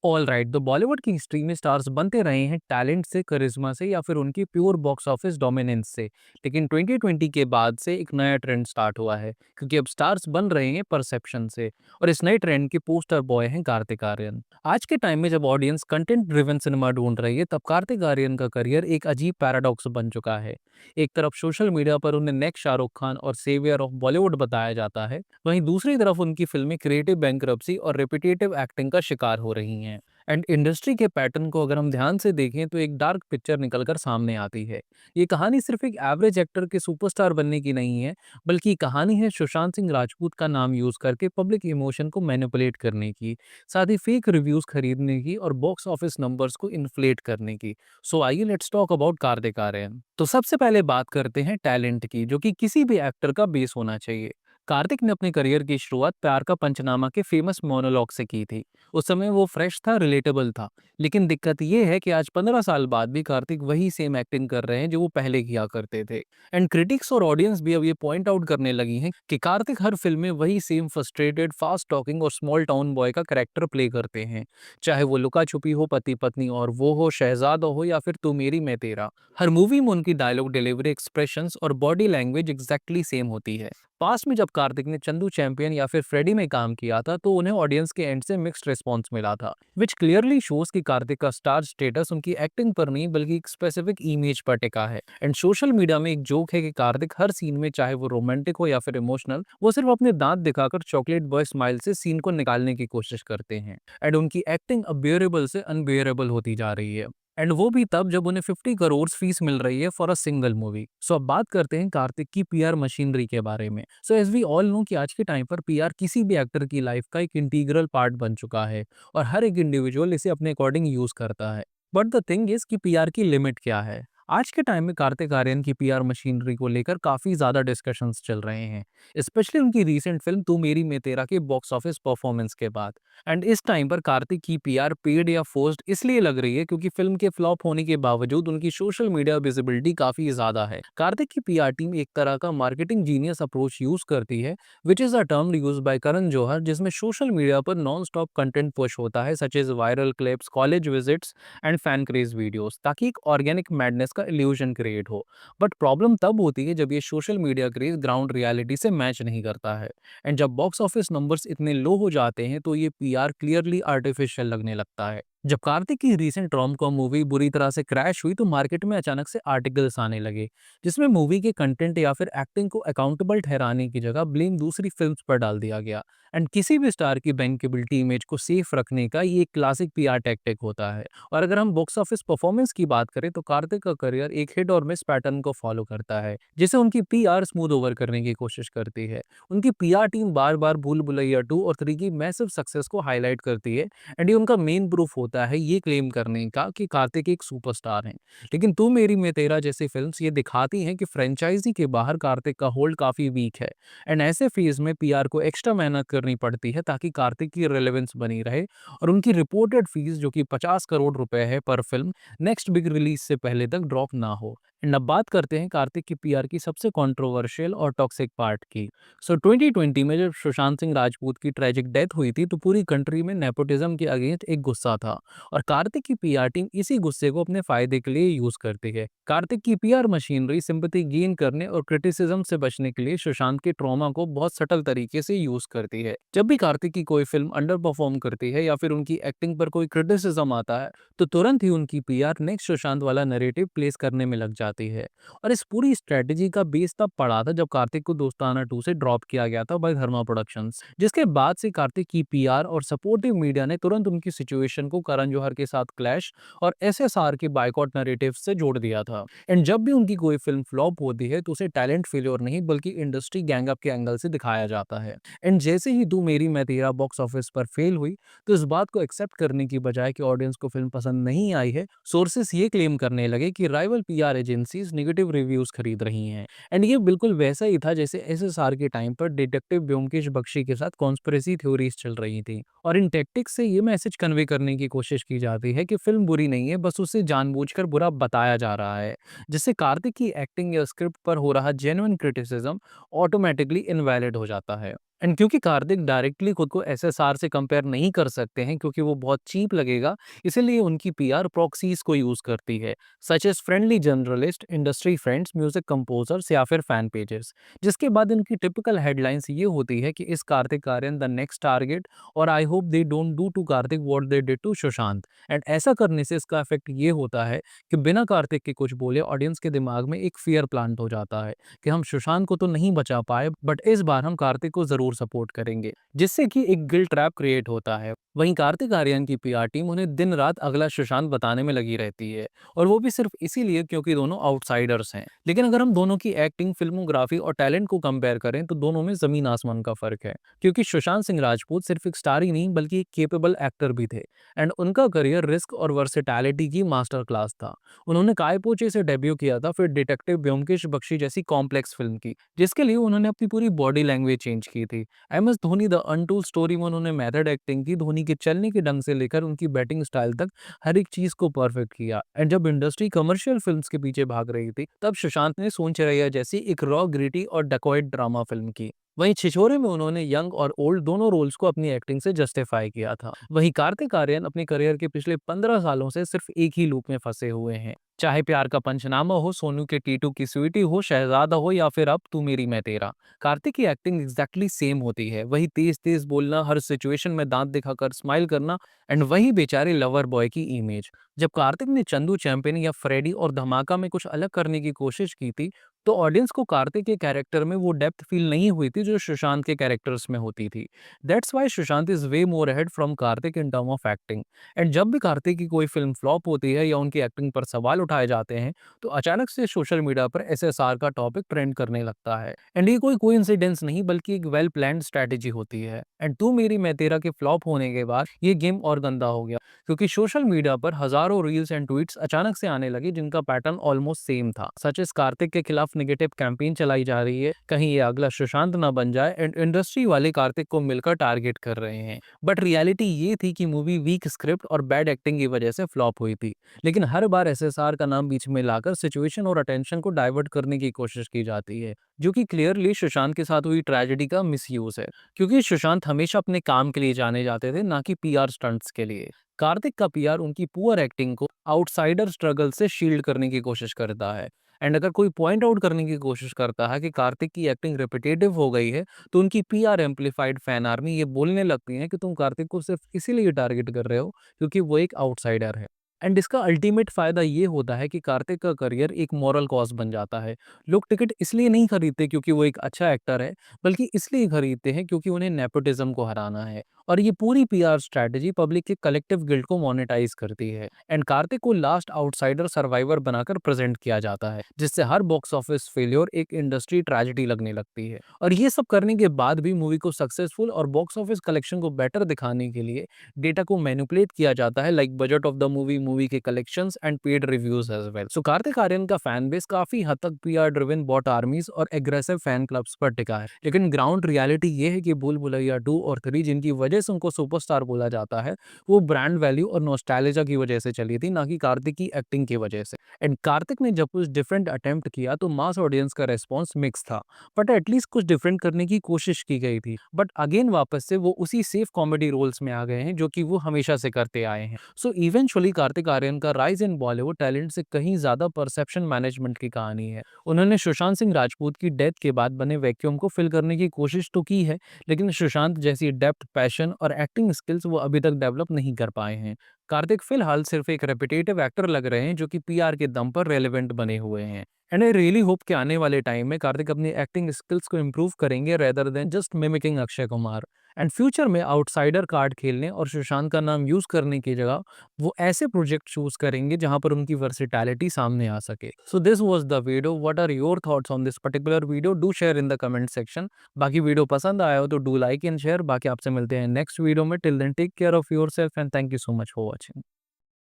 All right, तो बॉलीवुड की history में स्टार्स बनते रहे हैं टैलेंट से, करिश्मा से या फिर उनकी प्योर बॉक्स ऑफिस डोमिनेंस से। लेकिन 2020 के बाद से एक नया ट्रेंड स्टार्ट हुआ है, क्योंकि अब स्टार्स बन रहे हैं परसेप्शन से। और इस नए ट्रेंड के पोस्टर बॉय हैं कार्तिक आर्यन। आज के टाइम में जब ऑडियंस कंटेंट ड्रिवन सिनेमा ढूंढ रही है, तब कार्तिक आर्यन का करियर एक अजीब पैराडॉक्स बन चुका है। एक तरफ सोशल मीडिया पर उन्हें नेक्स्ट शाहरुख खान और सेवियर ऑफ बॉलीवुड बताया जाता है, वहीं दूसरी तरफ उनकी फिल्में क्रिएटिव बैंक्रप्सी और रिपीटेटिव एक्टिंग का शिकार हो रही हैं। एंड इंडस्ट्री के पैटर्न को अगर हम ध्यान से देखें तो एक डार्क पिक्चर निकलकर सामने आती है। ये कहानी सिर्फ एक एवरेज एक्टर के सुपरस्टार बनने की नहीं है, बल्कि कहानी है सुशांत सिंह राजपूत का नाम यूज करके पब्लिक इमोशन को मैनिपुलेट करने की, साथ ही फेक रिव्यूज खरीदने की और बॉक्स ऑफिस नंबर्स को इन्फ्लेट करने की। सो आइए let's talk about Kartik Aaryan. तो सबसे पहले बात करते हैं टैलेंट की, जो कि किसी भी एक्टर का बेस होना चाहिए। कार्तिक ने अपने करियर की शुरुआत प्यार का पंचनामा के फेमस मोनोलॉग से की थी। उस समय वो फ्रेश था, रिलेटेबल था। लेकिन दिक्कत ये है कि आज 15 साल बाद भी कार्तिक वही सेम एक्टिंग कर रहे हैं जो वो पहले किया करते थे। एंड क्रिटिक्स और ऑडियंस भी अब ये पॉइंट आउट करने लगी हैं कि कार्तिक हर फिल्म में वही सेम फ्रस्ट्रेटेड, फास्ट टॉकिंग और स्मॉल टाउन बॉय का कैरेक्टर प्ले करते हैं। चाहे वो लुका छुपी हो, पति पत्नी और वो हो, शहजादा हो या फिर तू मेरी मैं तेरा। हर मूवी में उनकी डायलॉग डिलीवरी, एक्सप्रेशंस और बॉडी लैंग्वेज एग्जैक्टली सेम होती है। पास्ट में जब कार्तिक ने चंदू चैंपियन या फिर फ्रेडी में काम किया था, तो उन्हें ऑडियंस के एंड से मिक्स्ड रिस्पॉन्स मिला था, विच क्लियरली शोज कि कार्तिक का स्टार स्टेटस उनकी एक्टिंग पर नहीं बल्कि एक स्पेसिफिक इमेज पर टिका है। एंड सोशल मीडिया में एक जोक है कि कार्तिक हर सीन में, चाहे वो रोमांटिक हो या फिर इमोशनल, वो सिर्फ अपने दांत दिखाकर चॉकलेट बॉय स्माइल से सीन को निकालने की कोशिश करते हैं। एंड उनकी एक्टिंग अब बेयरेबल से अनबेयरेबल होती जा रही है। एंड वो भी तब जब उन्हें 50 करोड़ फीस मिल रही है फॉर अ सिंगल मूवी। सो अब बात करते हैं कार्तिक की पीआर मशीनरी के बारे में। So as we all know कि आज के टाइम पर पीआर किसी भी एक्टर की लाइफ का एक इंटीग्रल पार्ट बन चुका है, और हर एक इंडिविजुअल इसे अपने अकॉर्डिंग यूज करता है। बट द थिंग इज कि पीआर की लिमिट क्या है। आज के टाइम में कार्तिक आर्यन की पीआर मशीनरी को लेकर काफी ज्यादा डिस्कशंस चल रहे हैं, स्पेशली उनकी रीसेंट फिल्म तू मेरी मैं तेरा के बॉक्स ऑफिस परफॉर्मेंस के बाद। एंड इस टाइम पर कार्तिक की पीआर पेड या फोर्स्ड इसलिए लग रही है क्योंकि फिल्म के फ्लॉप होने के बावजूद उनकी सोशल मीडिया विजिबिलिटी काफी ज्यादा है। कार्तिक की पीआर टीम एक तरह का मार्केटिंग जीनियस अप्रोच यूज करती है, which is a term use by Karan Johar, जिसमें सोशल मीडिया पर नॉन स्टॉप कंटेंट पुश होता है, such as viral clips, college visits and fan craze videos, ताकि एक ऑर्गेनिक मैडनेस का इल्यूजन क्रिएट हो। बट प्रॉब्लम तब होती है जब ये social media craze ground reality से मैच नहीं करता है। एंड जब बॉक्स ऑफिस नंबर्स इतने लो हो जाते हैं, तो ये पीआर क्लियरली आर्टिफिशियल लगने लगता है। जब कार्तिक की रीसेंट रॉम कॉम मूवी बुरी तरह से क्रैश हुई, तो मार्केट में अचानक से आर्टिकल्स आने लगे, जिसमें मूवी के कंटेंट या फिर एक्टिंग को अकाउंटेबल ठहराने की जगह ब्लेम दूसरी फिल्म्स पर डाल दिया गया। एंड किसी भी स्टार की बैंकेबिलिटी इमेज को सेफ रखने का ये एक क्लासिक पीआर टैक्टिक होता है। और अगर हम बॉक्स ऑफिस परफॉर्मेंस की बात करें, तो कार्तिक का करियर एक हिट और मिस पैटर्न को फॉलो करता है, जिसे उनकी पीआर स्मूथ ओवर करने की कोशिश करती है। उनकी पीआर टीम बार बार भूल भुलैया 2 और 3 की मैसिव सक्सेस को हाईलाइट करती है, एंड ये उनका मेन प्रूफ होता है ये क्लेम करने का कि कार्तिक एक सुपरस्टार हैं। लेकिन तू मेरी मैं तेरा जैसी फिल्म्स ये दिखाती हैं कि फ्रेंचाइजी के बाहर कार्तिक का होल्ड काफी वीक है। एंड ऐसे फेज में पीआर को एक्स्ट्रा मेहनत करनी पड़ती है ताकि कार्तिक की रेलेवेंस बनी रहे, और उनकी रिपोर्टेड फीस जो कि 50 करोड़ रुपए है पर फिल्म, नेक्स्ट बिग रिलीज से पहले तक ड्रॉप ना हो। एंड अब बात करते हैं कार्तिक की पीआर की सबसे कंट्रोवर्शियल और टॉक्सिक पार्ट की। सो 2020 में जब सुशांत सिंह राजपूत की ट्रेजिक डेथ हुई थी, तो पूरी कंट्री में नेपोटिज्म के अगेंस्ट एक गुस्सा था, और कार्तिक की पीआर टीम इसी गुस्से को अपने फायदे के लिए यूज करती है। कार्तिक की पीआर मशीनरी सिंपैथी गेन करने और क्रिटिसिज्म से बचने के लिए सुशांत के ट्रॉमा को बहुत सटल तरीके से यूज करती है। जब भी कार्तिक की कोई फिल्म अंडर परफॉर्म करती है या फिर उनकी एक्टिंग पर कोई क्रिटिसिज्म आता है, तो तुरंत ही उनकी पीआर नेक्स्ट सुशांत वाला नैरेटिव प्लेस करने में लग जाती है। और इस पूरी स्ट्रेटेजी का बेस तब पड़ा था जब कार्तिक को दोस्ताना 2 से ड्रॉप किया गया था बाय धर्मा प्रोडक्शंस, जिसके बाद से कार्तिक की पीआर और सपोर्टिव मीडिया ने तुरंत उनकी सिचुएशन को करण जौहर के साथ क्लैश और एसएसआर के बायकॉट नैरेटिव से जोड़ दिया था। एंड जब भी उनकी कोई फिल्म फ्लॉप होती है, तो उसे टैलेंट फेलियर नहीं बल्कि इंडस्ट्री गैंग अप के एंगल से दिखाया जाता है। एंड जैसे ही तू मेरी मैं तेरा बॉक्स ऑफिस पर फेल हुई, तो इस बात को एक्सेप्ट करने की बजाय कि ऑडियंस को फिल्म पसंद नहीं आई है, सोर्सेस ये क्लेम करने लगे कि rival PR agencies negative reviews खरीद रही हैं। एंड ये बिल्कुल वैसा ही था जैसे एसएसआर के टाइम पर डिटेक्टिव ब्योमकेश बख्शी के साथ कॉन्स्पिरेसी थ्योरीज चल रही थी, और इन टैक्टिक्स से ये मैसेज कन्वे करने की कोशिश की जाती है कि फिल्म बुरी नहीं है, बस उसे जानबूझकर बुरा बताया जा रहा है, जिससे कार्तिक की एक्टिंग या स्क्रिप्ट पर हो रहा जेन्युइन क्रिटिसिज्म ऑटोमेटिकली इनवैलिड हो जाता है। एंड क्योंकि कार्तिक डायरेक्टली खुद को एसएसआर से कंपेयर नहीं कर सकते हैं क्योंकि वो बहुत चीप लगेगा, इसीलिए उनकी पीआर प्रॉक्सीज को यूज करती है, such as friendly journalist, industry friends, music composers या फिर फैन पेजेस। जिसके बाद इनकी टिपिकल हेडलाइंस ये होती है कि इस Kartik Aaryan the next target, और I hope they don't do to Kartik what they did to Sushant. And ऐसा करने से इसका इफेक्ट ये होता है कि बिना कार्तिक के कुछ बोले ऑडियंस के दिमाग में एक फियर प्लांट हो जाता है कि हम सुशांत को तो नहीं बचा पाए, बट इस बार हम कार्तिक को जरूर सपोर्ट करेंगे, जिससे कि एक गिल्ट ट्रैप क्रिएट होता है। वहीं कार्तिक आर्यन की पीआर टीम उन्हें दिन रात अगला सुशांत बताने में लगी रहती है, और वो भी सिर्फ इसीलिए क्योंकि दोनों आउटसाइडर्स हैं। लेकिन अगर हम दोनों की एक्टिंग, फिल्मोग्राफी और टैलेंट को कंपेयर करें तो दोनों में जमीन आसमान का फर्क है, क्योंकि सुशांत सिंह राजपूत सिर्फ एक स्टार ही नहीं बल्कि एक केपेबल एक्टर भी थे। एंड उनका करियर रिस्क और वर्सेटैलिटी की मास्टर क्लास था। उन्होंने काय पोचे से डेब्यू किया था, फिर डिटेक्टिव ब्योमकेश बख्शी जैसी कॉम्प्लेक्स फिल्म की, जिसके लिए उन्होंने अपनी पूरी बॉडी लैंग्वेज चेंज की थी। M S Dhoni the untold story में उन्होंने मेथड एक्टिंग की, धोनी के चलने के ढंग से लेकर उनकी बैटिंग स्टाइल तक हर एक चीज को परफेक्ट किया। एंड जब इंडस्ट्री कमर्शियल फिल्म्स के पीछे भाग रही थी, तब सुशांत ने सोन चिरैया जैसी एक रॉ, ग्रिटी और डकॉइट ड्रामा फिल्म की। वहीं छिछोरे में उन्होंने यंग और ओल्ड दोनों रोल्स को अपनी एक्टिंग से जस्टिफाई किया था। वहीं कार्तिक आर्यन अपने करियर के पिछले 15 सालों से सिर्फ एक ही लूप में फंसे हुए हैं, चाहे प्यार का पंचनामा हो, सोनू के टीटू की स्वीटी हो, शहजादा हो या फिर अब तू मेरी मैं तेरा। कार्तिक की एक्टिंग एग्जैक्टली सेम होती है, वही तेज तेज बोलना, हर सिचुएशन में दांत दिखाकर स्माइल करना, एंड वही बेचारे लवर बॉय की इमेज। जब कार्तिक ने चंदू चैंपियन या फ्रेडी और धमाका में कुछ अलग करने की कोशिश की थी, तो ऑडियंस को कार्तिक के कैरेक्टर में वो डेप्थ फील नहीं हुई थी जो सुशांत के कैरेक्टर्स में होती थी। That's why Sushant is way more ahead from Kartik in term of acting. And जब भी कार्तिक की कोई फिल्म फ्लॉप होती है या उनकी एक्टिंग पर सवाल उठाए जाते हैं, तो अचानक से सोशल मीडिया पर एसएसआर का टॉपिक ट्रेंड करने लगता है। एंड ये कोई कोइंसिडेंस नहीं बल्कि एक वेल प्लान्ड स्ट्रेटेजी होती है। एंड तू मेरी मैं तेरा के फ्लॉप होने के बाद ये गेम और गंदा हो गया, क्योंकि सोशल मीडिया पर हजारों रील्स एंड ट्वीट्स अचानक से आने लगे जिनका पैटर्न ऑलमोस्ट सेम था, सच एज कार्तिक के खिलाफ नेगेटिव कैंपेन चलाई जा रही है, कहीं ये अगला सुशांत ना बन जाए, एंड इंडस्ट्री वाले कार्तिक को मिलकर टारगेट कर रहे हैं। बट रियलिटी ये थी कि मूवी वीक स्क्रिप्ट और बैड एक्टिंग की वजह से फ्लॉप हुई थी, लेकिन हर बार एसएसआर का नाम बीच में लाकर सिचुएशन और अटेंशन को डाइवर्ट करने की कोशिश की जाती है, जो कि क्लियरली सुशांत के साथ हुई ट्रेजेडी का मिसयूज है, क्योंकि सुशांत हमेशा अपने काम के लिए जाने जाते थे, ना कि पीआर स्टंट्स के लिए। कार्तिक का पीआर उनकी पुअर एक्टिंग को आउटसाइडर स्ट्रगल से शील्ड करने की कोशिश करता है। एंड अगर कोई पॉइंट आउट करने की कोशिश करता है कि कार्तिक की एक्टिंग रिपीटेटिव हो गई है, तो उनकी पीआर एम्पलीफाइड फैन आर्मी ये बोलने लगती है कि तुम कार्तिक को सिर्फ इसीलिए टारगेट कर रहे हो क्योंकि वो एक आउटसाइडर है। एंड इसका अल्टीमेट फायदा ये होता है कि कार्तिक का करियर एक मॉरल कॉज बन जाता है। लोग टिकट इसलिए नहीं खरीदते क्योंकि वो एक अच्छा एक्टर है, बल्कि इसलिए खरीदते हैं क्योंकि उन्हें नेपोटिज्म को हराना है। और ये पूरी पीआर स्ट्रैटेजी पब्लिक के कलेक्टिव गिल्ट को मोनेटाइज करती है। एंड कार्तिक को लास्ट आउटसाइडर सर्वाइवर बनाकर प्रेजेंट किया जाता है, जिससे हर बॉक्स ऑफिस फेलियर एक इंडस्ट्री ट्रेजेडी लगने लगती है। और ये सब करने के बाद भी मूवी को सक्सेसफुल और बॉक्स ऑफिस कलेक्शन को बेटर दिखाने के लिए डेटा को मैनिपुलेट किया जाता है, like budget of the movie, movie के collections and paid reviews as well. So Kartik Aaryan का फैन बेस काफी हद तक पीआर ड्रिवन बॉट आर्मीज और एग्रेसिव फैन क्लब्स पर टिका है, लेकिन ग्राउंड रियलिटी ये है कि भूल भुलैया 2 और 3 जिनकी वजह से उनको सुपरस्टार बोला जाता है, वो ब्रांड वैल्यू और नॉस्टैल्जिया की वजह से चली थी, ना कि कार्तिक की एक्टिंग की वजह से। एंड कार्तिक ने जब कुछ डिफरेंट अटेम्प्ट किया तो मास ऑडियंस का रेस्पॉन्स मिक्स था, बट एटलीस्ट कुछ डिफरेंट करने की कोशिश की गई थी। बट अगेन वापस से वो उसी सेफ कॉमेडी रोल्स में आ गए हैं जो कि वो हमेशा से करते आए हैं। सो इवेंचुअली कार्तिक आर्यन का राइज इन बॉलीवुड टैलेंट से कहीं ज्यादा परसेप्शन मैनेजमेंट की कहानी है। उन्होंने सुशांत सिंह राजपूत की डेथ के बाद बने वैक्यूम को फिल करने की कोशिश तो की है, लेकिन सुशांत जैसी डेप्थ, पैशन और एक्टिंग स्किल्स वो अभी तक डेवलप नहीं कर पाए हैं। कार्तिक फिलहाल सिर्फ एक रेपिटेटिव एक्टर लग रहे हैं जो कि पीआर के दम पर रेलेवेंट बने हुए हैं। एंड आई रियली होप कि आने वाले टाइम में कार्तिक अपनी एक्टिंग स्किल्स को इम्प्रूव करेंगे rather than just mimicking Akshay Kumar. And future में आउटसाइडर कार्ड खेलने और सुशांत का नाम यूज करने की जगह वो ऐसे प्रोजेक्ट चूज करेंगे जहां पर उनकी वर्सिटैलिटी सामने आ सके। So this was the video. What are your thoughts on this particular video? Do share in the comment section. बाकी वीडियो पसंद आया हो तो डू लाइक एंड शेयर। बाकी आपसे मिलते हैं नेक्स्ट वीडियो में। Till then take care of yourself and thank you so much for watching.